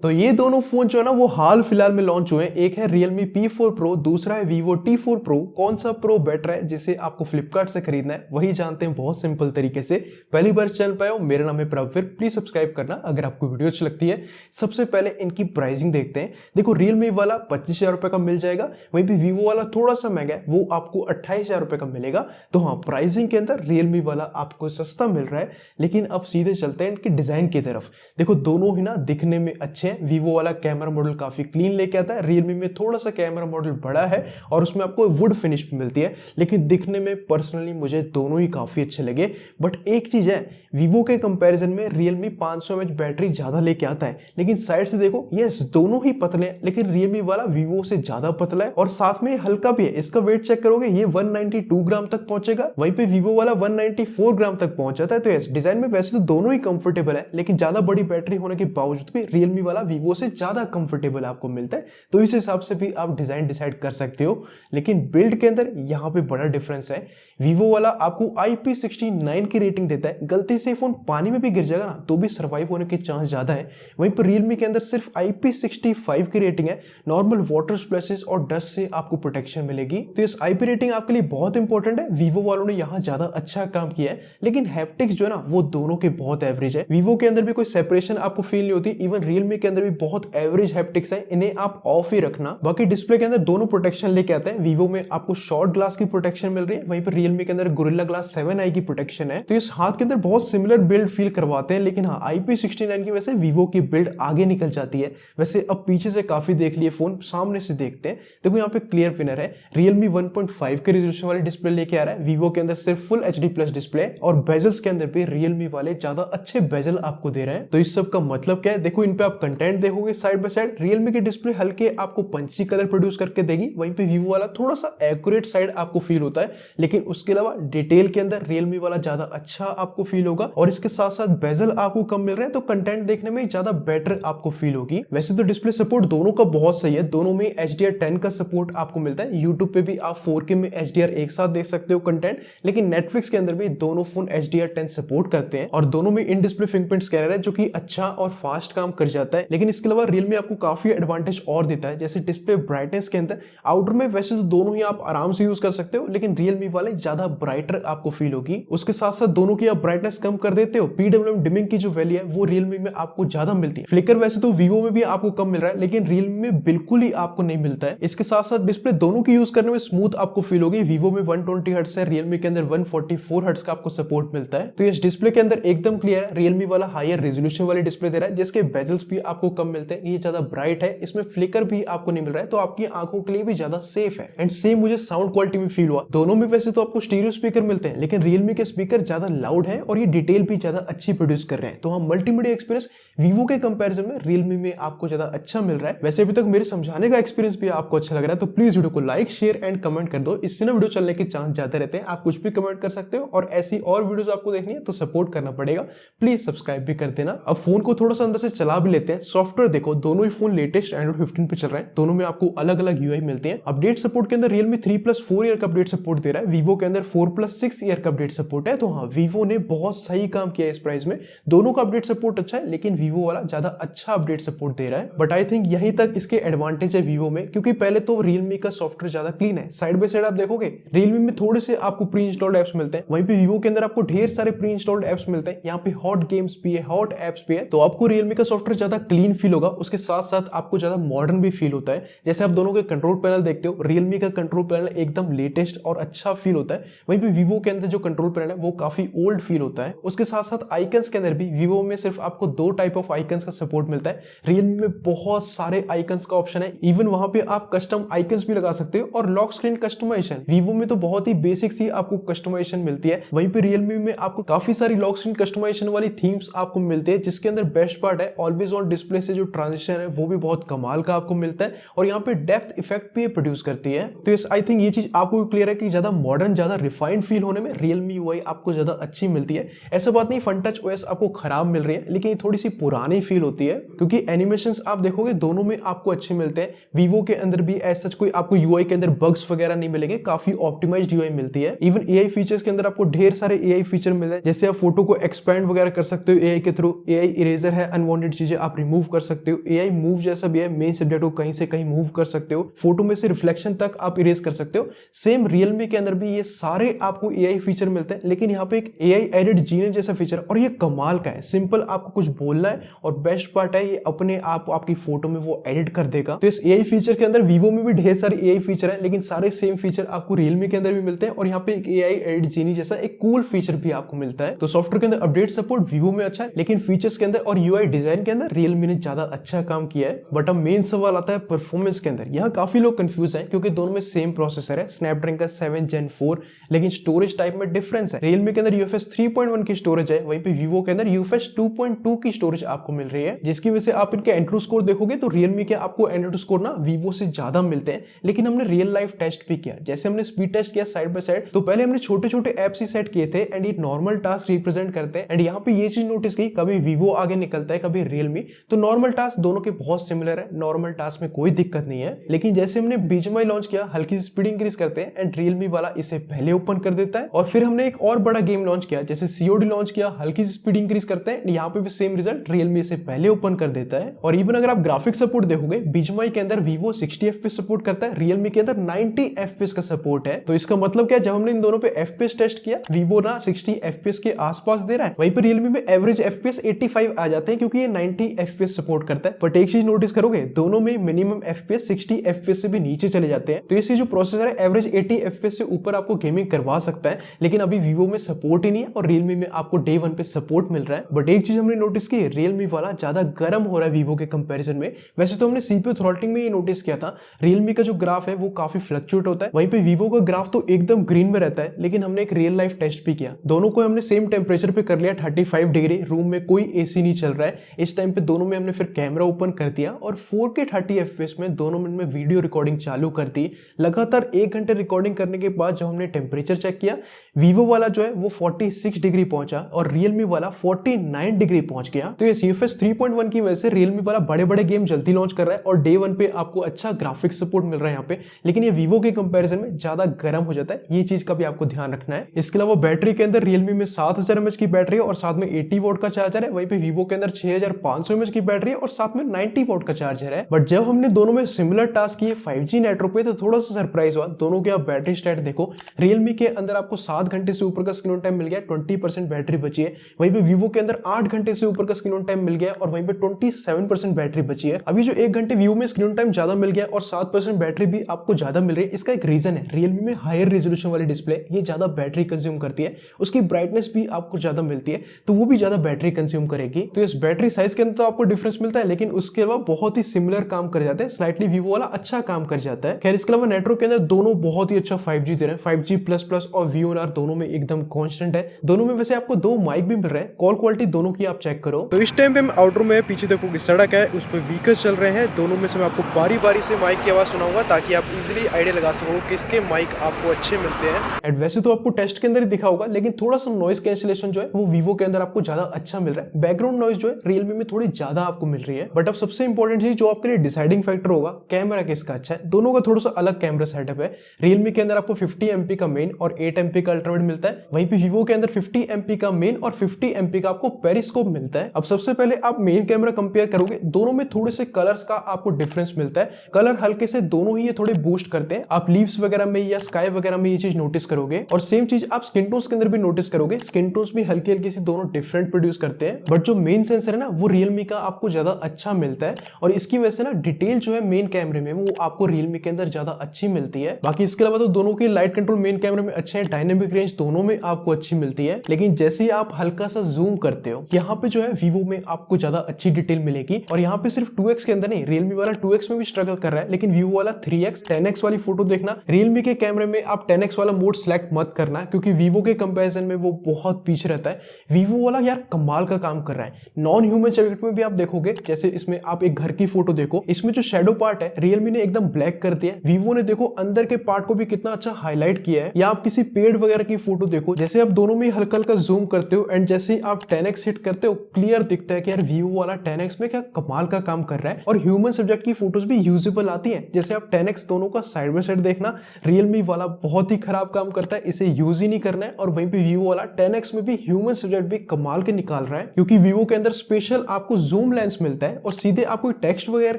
तो ये दोनों फोन जो है ना वो हाल फिलहाल में लॉन्च हुए हैं। एक है Realme P4 Pro, दूसरा है Vivo T4 Pro। कौन सा प्रो बेटर है जिसे आपको फ्लिपकार्ट से खरीदना है वही जानते हैं बहुत सिंपल तरीके से। पहली बार चैनल पे आए हो, मेरा नाम है प्रवीर, प्लीज सब्सक्राइब करना अगर आपको वीडियो अच्छी लगती है। सबसे पहले इनकी प्राइसिंग देखते हैं। देखो Realme वाला 25,000 रुपए का मिल जाएगा, वहीं पे Vivo वाला थोड़ा सा महंगा है, वो आपको 28,000 रुपए का मिलेगा। तो हाँ, प्राइसिंग के अंदर Realme वाला आपको सस्ता मिल रहा है। लेकिन अब सीधे चलते हैं इनके डिजाइन की तरफ। देखो दोनों ही ना दिखने में अच्छे हैं। Vivo वाला कैमरा मॉडल काफी क्लीन लेके आता है, Realme में थोड़ा सा कैमरा मॉडल बड़ा है और उसमें आपको वुड फिनिश मिलती है। लेकिन दिखने में पर्सनली मुझे दोनों ही काफी अच्छे लगे। बट एक चीज है, Vivo के कंपैरिजन में Realme 500 mAh बैटरी ज्यादा लेके आता है। लेकिन साइड से देखो, यस दोनों ही पतले हैं, लेकिन Realme वाला Vivo से ज्यादा पतला है और साथ में हल्का भी है। इसका वेट चेक करोगे ये 192 ग्राम तक पहुंचेगा, वहीं पे Vivo वाला 194 ग्राम तक पहुंच जाता है। तो यस, डिजाइन में वैसे तो दोनों ही कंफर्टेबल है, लेकिन ज्यादा बड़ी बैटरी होने के बावजूद भी Realme वाला Vivo से ज्यादा कंफर्टेबल आपको मिलता है। तो इस हिसाब से भी आप डिजाइन डिसाइड कर सकते हो। लेकिन बिल्ड के अंदर यहाँ पे बड़ा डिफरेंस है। Vivo वाला आपको IP69 की रेटिंग देता है, गलती से फोन पानी में भी गिर जाएगा ना तो भी सर्वाइव होने के चांस ज्यादा है। वहीं पर Realme के अंदर सिर्फ IP65 की रेटिंग है, नॉर्मल वाटर स्प्लैशेस और डस्ट से आपको प्रोटेक्शन मिलेगी। तो इस IP रेटिंग आपके लिए बहुत इंपॉर्टेंट है। Vivo वालों ने यहाँ ज्यादा अच्छा काम किया है, लेकिन हैप्टिक्स जो है ना वो दोनों के बहुत एवरेज है। Vivo के अंदर भी कोई सेपरेशन आपको फील नहीं होती, इवन Realme के अंदर भी बहुत एवरेज हैप्टिक्स है, इन्हें आप ऑफ ही रखना। बाकी डिस्प्ले के अंदर दोनों प्रोटेक्शन लेके आते हैं। Vivo में आपको शॉर्ट ग्लास की प्रोटेक्शन मिल रही है, वहीं पर Realme के अंदर गोरिल्ला ग्लास 7i की प्रोटेक्शन है। तो इस हाथ के अंदर बहुत सिमिलर बिल्ड फील करवाते हैं, लेकिन हाँ IP69 की वजह से Vivo की बिल्ड आगे निकल जाती है। वैसे अब पीछे से काफी देख लिए फोन, सामने से देखते हैं। देखो यहाँ पे क्लियर विनर है, Realme 1.5 के रेजोल्यूशन वाले डिस्प्ले लेके आ रहा है। Vivo के अंदर सिर्फ फुल HD प्लस डिस्प्ले और बेजल्स के अंदर भी Realme वाले ज्यादा अच्छे बेजल आपको दे रहे हैं। तो इस सब का मतलब क्या है, देखो इन पे आप कंटेंट देखोगे साइड बाय साइड, Realme की डिस्प्ले हल्के आपको पंची कलर प्रोड्यूस करके देगी, वहीं पे Vivo वाला थोड़ा सा एक्यूरेट साइड आपको फील होता है। लेकिन उसके अलावा डिटेल के अंदर Realme वाला ज्यादा अच्छा आपको फील होगा और इसके साथ साथ बेजल आपको कम मिल रहा है, तो कंटेंट देखने में ज्यादा बेटर आपको फील होगी। वैसे तो डिस्प्ले सपोर्ट दोनों का बहुत सही है, दोनों में HDR10 का सपोर्ट आपको मिलता है। YouTube पे भी आप 4K में HDR एक साथ देख सकते हो कंटेंट, लेकिन Netflix के अंदर भी दोनों फोन HDR10 सपोर्ट करते हैं और दोनों में इन डिस्प्ले फिंगरप्रिंट स्कैनर है जो कि अच्छा और फास्ट काम कर जाता है। लेकिन इसके अलावा Realme आपको काफी एडवांटेज और देता है, जैसे डिस्प्ले ब्राइटनेस के अंदर आउटर में वैसे तो दोनों ही आप आराम से यूज कर सकते हो, लेकिन Realme वाले ज्यादा ब्राइटर आपको फील होगी। उसके साथ साथ दोनों की आप ब्राइटनेस कम कर देते हो, PWM डिमिंग की जो वैल्यू है वो Realme में आपको ज्यादा मिलती है। फ्लिकर वैसे तो Vivo में भी आपको कम मिल रहा है, लेकिन Realme में बिल्कुल ही आपको नहीं मिलता है। इसके साथ साथ डिस्प्ले दोनों की यूज करने में स्मूथ आपको फील होगी। Vivo में 120 हर्ट्ज है, Realme के अंदर 144 हर्ट्ज का आपको सपोर्ट मिलता है। तो इस डिस्प्ले के अंदर एकदम क्लियर है, Realme वाला हायर रेजोल्यूशन वाले डिस्प्ले दे रहा है, जिसके बेजल्स भी आपको कम मिलते हैं, ये ज्यादा ब्राइट है, इसमें फ्लिकर भी आपको नहीं मिल रहा है, तो आपकी आंखों के लिए भी ज्यादा सेफ है। एंड सेम मुझे साउंड क्वालिटी में फील हुआ। दोनों में वैसे तो आपको स्टीरियो स्पीकर मिलते हैं, लेकिन Realme के स्पीकर ज्यादा लाउड है और ये डिटेल भी ज्यादा अच्छी प्रोड्यूस कर रहे हैं। तो हाँ, मल्टीमीडिया एक्सपीरियंस Vivo के कंपैरिजन में Realme में आपको ज्यादा अच्छा मिल रहा है। वैसे अभी तक मेरे समझाने का एक्सपीरियंस भी आपको अच्छा लग रहा है तो प्लीज वीडियो को लाइक शेयर एंड कमेंट कर दो, इससे ना वीडियो चलने के चांस ज्यादा रहते हैं। आप कुछ भी कमेंट कर सकते हो और ऐसी और वीडियोस आपको देखनी है तो सपोर्ट करना पड़ेगा, प्लीज सब्सक्राइब भी कर देना। अब फोन को थोड़ा सा अंदर से चला भी लेते हैं। सॉफ्टवेयर देखो, दोनों ही फोन लेटेस्ट Android 15 पे चल रहे हैं, दोनों में आपको अलग अलग UI मिलते हैं। अपडेट सपोर्ट के अंदर Realme 3+4 ईयर का अपडेट सपोर्ट दे रहा है, Vivo के अंदर 4+6 ईयर का अपडेट सपोर्ट है। तो हाँ, Vivo ने बहुत सही काम किया है इस प्राइस में, दोनों का अपडेट सपोर्ट अच्छा है, लेकिन Vivo वाला ज्यादा अच्छा अपडेट सपोर्ट दे रहा है। बट आई थिंक यहीं तक इसके एडवांटेज है Vivo में, क्योंकि पहले तो Realme का सॉफ्टवेयर ज्यादा क्लीन है। साइड बाय साइड आप देखोगे Realme में थोड़े से आपको प्री इंस्टॉल्ड एप्स मिलते हैं, वहीं पे Vivo के अंदर आपको ढेर सारे प्री इंस्टॉल्ड एप्स मिलते हैं। यहाँ पे हॉट गेम्स भी है, हॉट एप्स भी है, तो आपको Realme का सॉफ्टवेयर ज्यादा क्लीन फील होगा। उसके साथ साथ आपको ज्यादा मॉडर्न भी फील होता है। जैसे आप दोनों के कंट्रोल पैनल देखते हो, Realme का कंट्रोल पैनल एकदम लेटेस्ट और अच्छा फील होता है, वहीं पे Vivo के अंदर जो कंट्रोल पैनल है वो काफी ओल्ड फील होता है। उसके साथ साथ आइकन्स के अंदर भी Vivo में सिर्फ आपको 2 टाइप ऑफ आइकन्स का सपोर्ट मिलता है, Realme में बहुत सारे आइकन्स का ऑप्शन है। इवन वहां पे आप कस्टम आइकन्स भी लगा सकते हो और लॉक स्क्रीन कस्टमाइजेशन। Vivo में तो बहुत ही बेसिक सी आपको कस्टमाइजेशन मिलती है, वहीं पे Realme में आपको काफी सारी लॉक स्क्रीन कस्टमाइजेशन वाली थीम्स आपको मिलती है, जिसके अंदर बेस्ट पार्ट है ऑलवेज ऑन डिस्प्ले से जो ट्रांजिशन है वो भी बहुत कमाल का आपको मिलता है और यहाँ पे डेप्थ इफेक्ट भी प्रोड्यूस करती है। तो इस आई थिंक ये चीज आपको क्लियर है कि ज्यादा मॉडर्न ज्यादा रिफाइंड फील होने में Realme UI आपको ज्यादा अच्छी मिलती है। ऐसा बात नहीं फन टच OS आपको खराब मिल रही है, लेकिन ये थोड़ी सी पुरानी फील होती है, क्योंकि एनिमेशंस आप देखोगे दोनों में आपको अच्छे मिलते हैं। Vivo के अंदर भी ऐसा कोई आपको UI के अंदर बग्स वगैरह नहीं मिलेंगे, काफी ऑप्टिमाइज्ड UI मिलती है। इवन AI फीचर्स के अंदर आपको ढेर सारे AI फीचर मिलते हैं, जैसे आप फोटो को एक्सपैंड वगैरह कर सकते हो AI के थ्रू, AI इरेजर है, अनवांटेड चीजें आप मूव कर सकते हो, AI मूव जैसा भी है, मेन सब्जेक्ट को कहीं से कहीं मूव कर सकते हो, फोटो में से रिफ्लेक्शन तक आप इरेज कर सकते हो। सेम Realme के अंदर भी ये सारे आपको AI फीचर मिलते हैं, लेकिन यहाँ पे एक AI एडेड जीने जैसा फीचर, और ये कमाल का है। सिंपल आपको कुछ बोलना है और बेस्ट पार्ट है ये अपने आप आपकी फोटो में वो एडिट कर देगा। तो इस AI फीचर के अंदर Vivo में भी ढेर सारे AI फीचर है, लेकिन सारे सेम फीचर आपको Realme के अंदर भी मिलते हैं, और यहाँ पे एक AI एडिट जीनी जैसा एक कूल फीचर भी आपको मिलता है। तो सॉफ्टवेयर के अंदर अपडेट सपोर्ट Vivo में अच्छा है, लेकिन फीचर्स के अंदर और UI डिजाइन के अंदर Realme ने ज्यादा अच्छा काम किया है। बट अब मेन सवाल आता है परफॉर्मेंस के अंदर। यहाँ काफी लोग कंफ्यूज हैं क्योंकि दोनों में सेम प्रोसेसर है, स्नैपड्रैगन का 7 Gen 4, लेकिन स्टोरेज टाइप में डिफरेंस है। Realme के अंदर UFS 3.1 की स्टोरेज है, वहीं पे Vivo के अंदर UFS 2.2 की स्टोरेज आपको मिल रही है, जिसकी वजह से आप इनके एंड्रॉइड स्कोर देखोगे तो Realme के आपको एंड्रॉइड स्कोर ना Vivo से ज्यादा मिलते हैं। लेकिन हमने रियल लाइफ टेस्ट भी किया, जैसे हमने स्पीड टेस्ट किया साइड बाय साइड, तो पहले हमने छोटे छोटे एप्स ही सेट किए थे एंड ये नॉर्मल टास्क रिप्रेजेंट करते हैं। एंड यहाँ पे ये चीज नोटिस की, कभी Vivo आगे निकलता है कभी Realme, तो नॉर्मल टास्क दोनों के बहुत सिमिलर है, नॉर्मल टास्क में कोई दिक्कत नहीं है। लेकिन जैसे हमने BGMI लॉन्च किया, हल्की सी स्पीड इंक्रीज करते हैं एंड Realme वाला इसे पहले ओपन कर देता है। और फिर हमने एक और बड़ा गेम लॉन्च किया, जैसे COD लॉन्च किया, हल्की सी स्पीड इंक्रीज करते हैं, यहाँ पे भी सेम रिजल्ट, Realme इसे पहले ओपन कर देता है। और इवन अगर आप ग्राफिक सपोर्ट देखोगे, BGMI के अंदर Vivo 60 FPS सपोर्ट करता है, Realme के अंदर 90 FPS का सपोर्ट है। तो इसका मतलब क्या, जब हमने इन दोनों पे FPS टेस्ट किया, Vivo ना 60 FPS के आसपास दे रहा है, वहीं पर Realme में एवरेज FPS 85 आ जाते हैं क्योंकि ये 90 FPS सपोर्ट करता है। बट एक चीज नोटिस करोगे, दोनों में मिनिमम FPS 60 FPS से भी नीचे चले जाते हैं। तो ये जो प्रोसेसर है एवरेज 80 FPS से ऊपर आपको गेमिंग करवा सकता है, लेकिन अभी Vivo में सपोर्ट ही नहीं है और Realme में आपको डे 1 पे सपोर्ट मिल रहा है। बट एक चीज हमने नोटिस की, Realme वाला ज्यादा गर्म हो रहा है Vivo के कंपैरिजन में। वैसे तो हमने CPU थ्रॉटलिंग में ये नोटिस किया था, Realme का जो ग्राफ है वो काफी फ्लक्चुएट होता है, वहीं पे Vivo का ग्राफ तो एकदम ग्रीन में रहता है। लेकिन हमने एक रियल लाइफ टेस्ट भी किया, दोनों को हमने सेम टेम्परेचर पे कर लिया, 35 डिग्री, रूम में कोई AC नहीं चल रहा है इस टाइम पे। दोनों में हमने फिर कैमरा ओपन कर दिया और 4K 30 FPS में दोनों मिनट में वीडियो रिकॉर्डिंग चालू कर दी। लगातार 1 घंटे रिकॉर्डिंग करने के बाद जब हमने टेम्परेचर चेक किया, Vivo वाला जो है वो 46 डिग्री पहुंचा और Realme वाला 49 डिग्री पहुंच गया। तो ये UFS 3.1 की वजह से Realme वाला बड़े बड़े गेम जल्दी लॉन्च कर रहा है और डे 1 पे आपको अच्छा ग्राफिक्स सपोर्ट मिल रहा है यहाँ पे। लेकिन ये Vivo के कंपैरिजन में ज्यादा गर्म हो जाता है, ये चीज का भी आपको ध्यान रखना है। इसके अलावा बैटरी के अंदर Realme में 7000 mAh की बैटरी है और साथ में 80 वोट का चार्जर है, वहीं पे Vivo के अंदर 6500 mAh की बैटरी है और साथ में 90 वोट का चार्जर है। बट जब हमने दोनों में सिमिलर टास्क किए 5G नेटवर्क पे, तो थोड़ा सा सरप्राइज हुआ। दोनों के आप बैटरी स्टैट देखो, Realme के अंदर आपको 7 घंटे से ऊपर का स्क्रीन टाइम मिल गया, 20% बैटरी बची है, वहीं पे Vivo के अंदर 8 घंटे से ऊपर का स्क्रीन टाइम मिल गया और वहीं पे 27% बैटरी बची है। अभी जो 1 घंटे Vivo में स्क्रीन टाइम ज्यादा मिल गया और 7% बैटरी भी आपको ज्यादा मिल रही है, इसका एक रीजन है, Realme में हायर रेजोल्यूशन वाली डिस्प्ले, ये ज्यादा बैटरी कंज्यूम करती है, उसकी ब्राइटनेस भी आपको ज्यादा मिलती है, तो वो भी ज्यादा बैटरी कंज्यूम करेगी। तो इस बैटरी साइज के अंदर तो आपको डिफरेंस मिलता है, लेकिन उसके अलावा बहुत ही सिमिलर काम कर जाते हैं, स्लाइटली Vivo वाला अच्छा काम कर जाता है। खैर इसके अलावा नेटवर्क के अंदर दोनों बहुत ही अच्छा 5G दे रहे हैं, 5G++ और VoNR दोनों में एकदम कांस्टेंट है। दोनों में वैसे आपको 2 माइक भी मिल रहे हैं, कॉल क्वालिटी दोनों की आप चेक करो। तो इस टाइम पे मैं आउटडोर में, पीछे देखो कि सड़क है, उस पर व्हीकल्स चल रहे हैं, दोनों में से मैं आपको बारी बारी से माइक की आवाज सुनाऊंगा ताकि आप इजीली आइडिया लगा सको किसके माइक आपको अच्छे मिलते हैं। एंड वैसे तो आपको टेस्ट के अंदर ही दिखा होगा, लेकिन थोड़ा सा नॉइस कैंसिलेशन जो है वो Vivo के अंदर आपको ज्यादा अच्छा मिल रहा है, बैकग्राउंड नॉइस जो है Realme में थोड़ी ज्यादा आपको मिल रही है। बट अब सबसे इंपॉर्टेंट चीज जो आपके लिए डिसाइडिंग फैक्टर होगा, कैमरा किसका अच्छा है। दोनों का थोड़ा सा अलग कैमरा सेटअप है, Realme के अंदर आपको 50 MP का मेन और 8 MP का अल्ट्रावाइड मिलता है, वहीं पे Vivo के अंदर 50 MP का मेन और 50 MP का आपको पेरिस्कोप मिलता है। अब सबसे पहले आप मेन कैमरा कंपेयर करोगे, दोनों में थोड़े से कलर्स का आपको डिफरेंस मिलता है, कलर हल्के से दोनों ही ये थोड़े बूस्ट करते हैं। आप लीव्स वगैरह में या स्काई वगैरह में ये चीज नोटिस करोगे, और सेम चीज आप स्किन टोन्स के अंदर भी नोटिस करोगे, स्किन टोन्स भी हल्की हल्की सी दोनों डिफरेंट प्रोड्यूस करते हैं। बट जो मेन सेंसर है ना वो Realme का आपको ज्यादा अच्छा मिलता है, और इसकी वजह से ना डिटेल जो है मेन कैमरे में वो आपको Realme के अंदर ज्यादा अच्छी मिलती है। बाकी इसके अलावा तो दोनों की लाइट कंट्रोल मेन कैमरे में अच्छे हैं, डायनेमिक रेंज दोनों में आपको अच्छी मिलती है। लेकिन जैसे ही आप हल्का सा जूम करते हो, यहाँ पे जो है Vivo में आपको ज्यादा अच्छी डिटेल मिलेगी, और यहाँ पे सिर्फ 2x के अंदर नहीं, Realme वाला 2x में भी स्ट्रगल कर रहा है, लेकिन Vivo वाला 3x 10x वाली फोटो देखना। Realme के कैमरे में आप 10x वाला मोड सेलेक्ट मत करना, क्योंकि Vivo के कंपैरिजन में वो बहुत पीछे रहता है। Vivo वाला यार कमाल का काम कर रहा है, नॉन ह्यूमन सब्जेक्ट में भी आप देखोगे, जैसे इसमें आप एक घर की फोटो देखो, इसमें जो शेडो पार्ट है Realme ने एकदम ब्लैक कर दिया है, Vivo ने देखो अंदर के पार्ट को भी कितना अच्छा हाईलाइट किया है। या आप किसी पेड़ वगैरह की फोटो देखो, जैसे आप दोनों में हल्का हल्का जूम करते हो एंड जैसे आप 10x हिट करते हो, क्लियर दिखता है कि यार Vivo वाला 10x में क्या कमाल का काम कर रहा है, और ह्यूमन सब्जेक्ट की फोटोज भी यूजेबल आती है। जैसे आप 10x दोनों का का साइड बाय साइड देखना, Realme वाला बहुत ही खराब काम करता है, इसे यूज ही नहीं करना है। और वहीं पे Vivo वाला 10x में भी ह्यूमन सब्जेक्ट भी कमाल के निकाल रहा है, क्योंकि Vivo के अंदर स्पेशल आपको जूम लेंस मिलता है और सीधे आप कोई टेक्स्ट वगैरह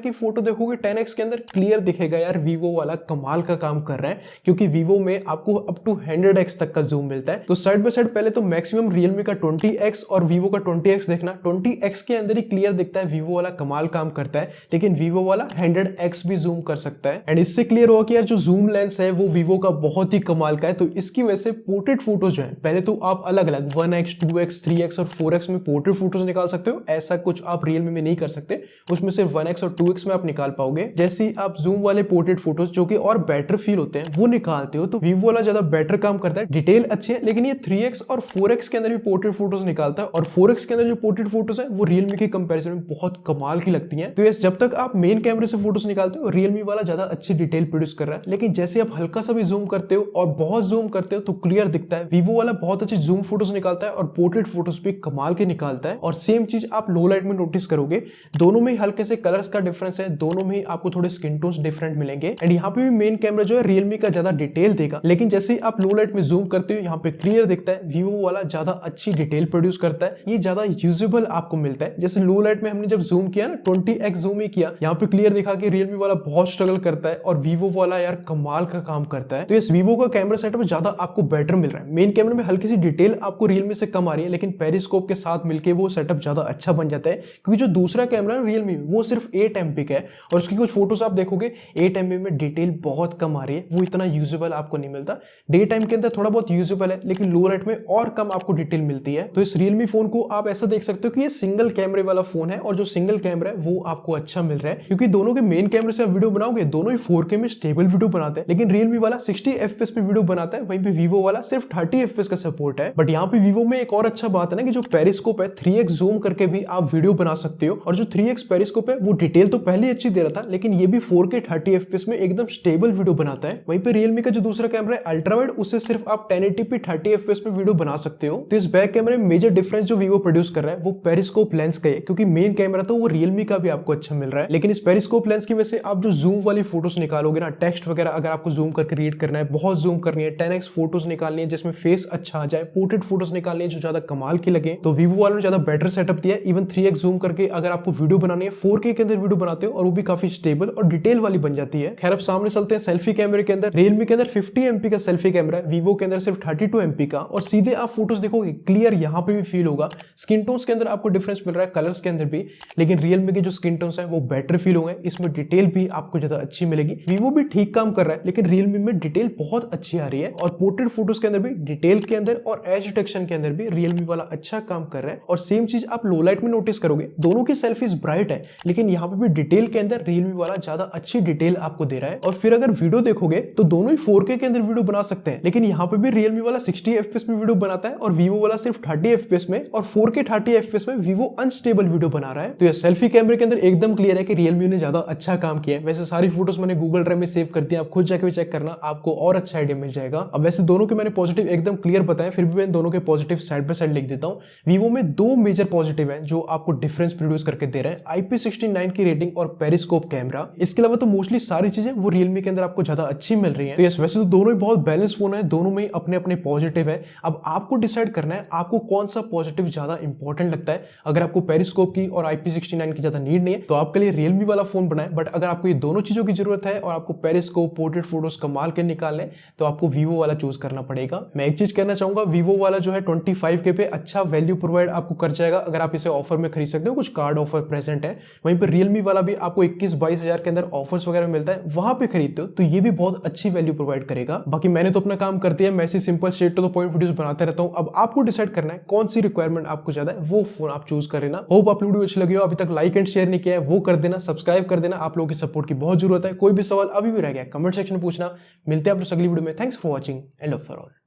की फोटो देखोगे 10x के अंदर क्लियर दिखेगा। यार Vivo वाला कमाल का काम कर रहा है, क्योंकि Vivo में आपको अप टू 100x तक का जूम मिलता है। तो साइड बाय साइड पहले तो मैक्सिमम Realme का 20x और Vivo का 20x देखना, 20x के अंदर ही क्लियर दिखता है, Vivo वाला कमाल काम करता है, लेकिन Vivo वाला 100x भी जूम कर सकता है। एंड इससे क्लियर हुआ कि यार जो जूम लेंस है वो Vivo का बहुत ही कमाल का है। तो इसकी वजह से पोर्ट्रेट फोटोज जो है, पहले तो आप अलग अलग 1x 2x 3x और 4x में पोर्ट्रेट फोटोज निकाल सकते हो, ऐसा कुछ आप Realme में नहीं कर सकते, उसमें से 1x और 2x में आप निकाल पाओगे। जैसे ही आप जूम वाले पोर्ट्रेट फोटोज जो कि और बेटर फील होते हैं वो निकालते हो, तो Vivo वाला ज्यादा बेटर काम करता है, डिटेल अच्छी है। लेकिन ये 3x और 4x के अंदर भी पोर्ट्रेट फोटोज निकालता है, और 4x के अंदर जो पोर्ट्रेट फोटोज है वो Realme के कंपैरिजन में बहुत कमाल की लगती हैं। तो जब तक आप मेन कैमरे से फोटोज निकालते हो Realme वाला ज्यादा अच्छी डिटेल प्रोड्यूस कर रहा है, लेकिन जैसे आप हल्का सा भी जूम करते हो और बहुत जूम करते हो तो क्लियर दिखता है। Vivo वाला बहुत अच्छी जूम फोटोज निकालता है और पोर्ट्रेट फोटोज भी कमाल के निकालता है। और सेम चीज आप लो लाइट में नोटिस करोगे, दोनों में हल्के से कलर्स का डिफरेंस है, दोनों में आपको थोड़े स्किन टोन्स डिफरेंट मिलेंगे। एंड यहाँ पे भी मेन कैमरा जो है Realme का ज्यादा डिटेल देगा, लेकिन जैसे ही आप लो लाइट में जूम करते हो यहाँ पे क्लियर दिखता है, Vivo वाला ज्यादा अच्छी डिटेल प्रोड्यूस करता है, ये ज्यादा यूजेबल आपको मिलता है। जैसे लो लाइट में हमने जब जूम किया ना 20x जूम ही किया, यहाँ पे क्लियर दिखा कि Realme वाला बहुत स्ट्रगल करता है और Vivo वाला यार कमाल का काम करता है। तो इस Vivo का कैमरा सेटअप ज्यादा आपको बेटर मिल रहा है। मेन कैमरे में हल्की सी डिटेल आपको Realme से कम आ रही है, लेकिन पेरिस्कोप के साथ मिलकर वो सेटअप ज्यादा अच्छा बन जाता है, क्योंकि जो दूसरा कैमरा है Realme वो सिर्फ 8 MP का है और उसकी कुछ फोटोज आप देखोगे 8 MP में डिटेल बहुत कम आ रही है, वो इतना यूजेबल आपको नहीं मिलता। डे टाइम के अंदर थोड़ा बहुत यूजेबल है, लेकिन लो लाइट में और कम आपको डिटेल मिलती है। तो इस Realme फोन को आप ऐसा देख सकते हो कि ये सिंगल कैमरे वाला फोन है, और जो सिंगल कैमरा है वो आपको अच्छा मिल रहा है, क्योंकि दोनों के मेन कैमरे से आप वीडियो बनाओगे दोनों ही 4K में स्टेबल वीडियो बनाते हैं। लेकिन Realme वाला 60 FPS पे वीडियो बनाता है, वहीं पे Vivo वाला सिर्फ 30 FPS का सपोर्ट है। बट यहाँ पे Vivo में एक और अच्छा बात है ना कि जो पेरिस्कोप है 3x जूम करके भी आप वीडियो बना सकते हो, और जो 3x पेरिस्कोप है वो डिटेल तो पहले अच्छी दे रहा था, लेकिन ये भी 4K 30 FPS में एकदम स्टेबल वीडियो बनाता है। वहीं पे Realme का जो दूसरा कैमरा है अल्ट्रा वाइड, उससे सिर्फ आप 1080p 30 FPS में वीडियो बना सकते हो। तो इस बैक कैमरे में मेजर डिफरेंस जो Vivo प्रोड्यूस कर रहा है वो पेरिस्कोप लेंस का है, क्योंकि मेन कैमरा तो वो Realme का भी आपको अच्छा मिल रहा है, लेकिन इस पेरिस्कोप लेंस की वजह से आप जो जूम वाली फोटोज निकालोगे ना, टेक्स्ट वगैरह अगर आपको जूम करके रीड करना है, बहुत जूम करनी है, 10x फोटोज निकालनी है जिसमें फेस अच्छा आ जाए, पोर्ट्रेट फोटोज निकालनी है जो ज्यादा कमाल की लगे, तो Vivo वालों ने ज्यादा बेटर सेटअप दिया है। इवन 3x जूम करके अगर आपको वीडियो बनानी है 4K के अंदर वीडियो बनाते हो और वो भी काफी स्टेबल और डिटेल वाली बन जाती है। खैर अब सामने चलते हैं सेल्फी कैमरे के अंदर। Realme के अंदर 50 MP का सेल्फी कैमरा है, Vivo के अंदर सिर्फ 32 MP का, और सीधे आप फोटोज देखोगे क्लियर यहाँ पे भी फील होगा। स्किन टोन्स के अंदर आपको डिफरेंस मिल रहा है, कलर्स के अंदर भी, लेकिन Realme के जो स्किन टोन्स है वो बेटर फील होंगे, इसमें डिटेल भी आपको ज्यादा अच्छी मिलेगी। Vivo भी ठीक काम कर रहा है, लेकिन Realme में डिटेल बहुत अच्छी आ रही है, और पोर्ट्रेट फोटोज के अंदर भी डिटेल के अंदर और एज डिटेक्शन के अंदर भी Realme वाला अच्छा काम कर रहा है। और सेम चीज आप लो लाइट में नोटिस करोगे, दोनों की सेल्फीज ब्राइट है, लेकिन यहाँ पे भी डिटेल के अंदर Realme वाला ज्यादा अच्छी डिटेल आपको दे रहा है। और फिर अगर वीडियो देखोगे तो दोनों ही 4K के अंदर वीडियो बना सकते हैं, लेकिन यहाँ पे भी Realme वाला 60 FPS में वीडियो बनाता है और Vivo वाला सिर्फ 30 FPS में, और 4K 30 FPS में Vivo अनस्टेबल वीडियो बना रहा है। तो ये सेल्फी कैमरे के अंदर एकदम क्लियर है कि Realme ने ज्यादा अच्छा काम किया है। वैसे सारी फोटोज मैंने गूगल ड्राइव में सेव कर दी, आप खुद जाके भी चेक करना, आपको और अच्छा आइडिया मिल जाएगा। अब वैसे दोनों के मैंने पॉजिटिव एकदम क्लियर बताया, फिर भी मैं दोनों के पॉजिटिव साइड बाय साइड लिख देता हूँ। Vivo में दो मेजर पॉजिटिव है जो आपको डिफरेंस प्रोड्यूस करके दे रहे हैं, IP69 की रेटिंग और पेरिस्कोप कैमरा। इसके अलावा तो मोस्टली सारी चीजें वो Realme के अंदर आपको ज्यादा अच्छी मिल रही है। तो यस, वैसे तो दोनों ही बहुत बैलेंस फोन है, दोनों में अपने अपने पॉजिटिव है। अब आपको डिसाइड करना है आपको कौन सा पॉजिटिव ज्यादा इंपॉर्टेंट लगता है। अगर आपको पेरिस्कोप की और IP69 की ज्यादा नीड नहीं है तो आपके लिए Realme वाला फोन बनाए, बट अगर आपको ये दोनों चीजों की जरूरत है और आपको पेरिस्कोप पोर्ट्रेट फोटोज कमाल के निकालने, तो आपको Vivo वाला चूज करना पड़ेगा। मैं एक चीज कहना चाहूंगा, Vivo वाला जो है 25K पे अच्छा वैल्यू प्रोवाइड आपको कर जाएगा अगर आप इसे ऑफर में खरीद सकते हो, कुछ कार्ड ऑफर प्रेजेंट है। वहीं पर Realme वाला भी आपको 21-22 हजार के अंदर ऑफर्स वगैरह मिलता है, वहां पे खरीदते हो तो ये भी बहुत अच्छी वैल्यू प्रोवाइड करेगा। बाकी मैंने तो अपना काम कर दिया, मैं ऐसी simple straight to the point videos बनाते रहता हूं। अब आपको डिसाइड करना है कौन सी रिक्वायरमेंट आपको ज्यादा है, वो फोन आप चूज कर लेना। होप आप वीडियो अच्छी लगी हो, अभी तक लाइक एंड शेयर नहीं किया है वो कर देना, सब्सक्राइब कर देना, आप लोगों की सपोर्ट की बहुत जरूरत है। कोई भी सवाल अभी भी रह गया कमेंट सेक्शन में पूछना। मिलते हैं आप लोग अगली वीडियो में। Thanks for watching and love for all.